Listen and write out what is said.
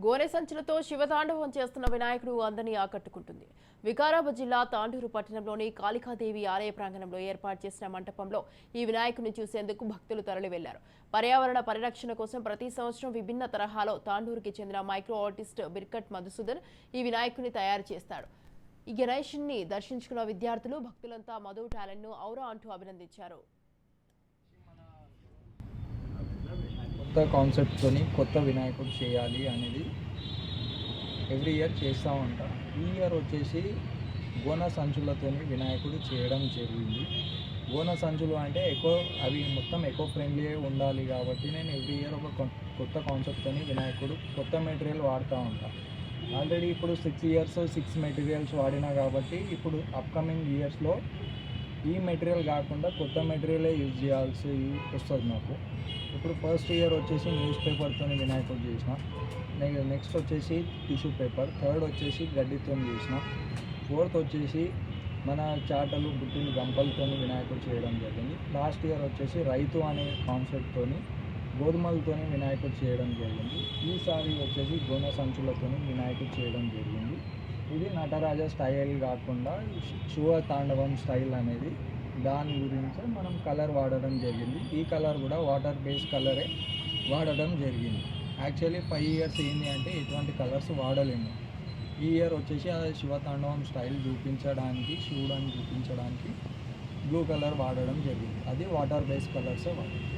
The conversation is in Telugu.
గోనె సంచులతో శివతాండవం చేస్తున్న వినాయకుడు అందరినీ ఆకట్టుకుంటుంది. వికారాబాద్ జిల్లా తాండూరు పట్టణంలోని కాళికాదేవి ఆలయ ప్రాంగణంలో ఏర్పాటు చేసిన మంటపంలో ఈ వినాయకుడిని చూసేందుకు భక్తులు తరలి వెళ్లారు. పర్యావరణ పరిరక్షణ కోసం ప్రతి సంవత్సరం విభిన్న తరహాలో తాండూరుకి చెందిన మైక్రో ఆర్టిస్ట్ బిర్కట్ మధుసూదన్ ఈ వినాయకుడిని తయారు చేస్తాడు. ఈ గణేశుని దర్శించుకున్న విద్యార్థులు భక్తులంతా మధు టాలెంట్ ను ఔరా అంటూ అభినందించారు. కొత్త కాన్సెప్ట్తోని కొత్త వినాయకుడు చేయాలి అనేది ఎవ్రీ ఇయర్ చేస్తూ ఉంటాం. ఈ ఇయర్ వచ్చేసి గోన సంచులతోని వినాయకుడు చేయడం జరిగింది. గోన సంచులు అంటే అవి మొత్తం ఎకో ఫ్రెండ్లీ ఉండాలి కాబట్టి నేను ఎవ్రీ ఇయర్ ఒక కొత్త కాన్సెప్ట్తోని వినాయకుడు కొత్త మెటీరియల్ వాడుతూ ఉంటాను. ఆల్రెడీ ఇప్పుడు 6 ఇయర్స్ 6 మెటీరియల్స్ వాడినా కాబట్టి ఇప్పుడు అప్కమింగ్ ఇయర్స్లో ఈ మెటీరియల్ కాకుండా కొత్త మెటీరియలే యూజ్ చేయాల్సి వస్తుంది నాకు. ఇప్పుడు ఫస్ట్ ఇయర్ వచ్చేసి న్యూస్ పేపర్తో వినాయకుడు చేసిన, నెక్స్ట్ వచ్చేసి టిష్యూ పేపర్, థర్డ్ వచ్చేసి గడ్డితో చేసిన, ఫోర్త్ వచ్చేసి మన చాటలు బుట్టిని గంపలతో వినాయకుడు చేయడం జరిగింది. లాస్ట్ ఇయర్ వచ్చేసి రైతు అనే కాన్సెప్ట్తో గోధుమలతో వినాయకుడు చేయడం జరిగింది. ఈసారి వచ్చేసి గోన సంచులతో వినాయకుడు చేయడం జరిగింది. ఇది నటరాజ స్టైల్ కాకుండా శివ తాండవం స్టైల్ అనేది దాని గురించి మనం కలర్ వాడడం జరిగింది. ఈ కలర్ కూడా వాటర్ బేస్ కలరే వాడడం జరిగింది. యాక్చువల్లీ 5 ఇయర్స్ ఏంటి అంటే ఎటువంటి కలర్స్ వాడలేము. ఈ ఇయర్ వచ్చేసి అది శివ తాండవం స్టైల్ చూపించడానికి, శివుడాన్ని చూపించడానికి బ్లూ కలర్ వాడడం జరిగింది. అది వాటర్ బేస్ కలర్సే వాడాలి.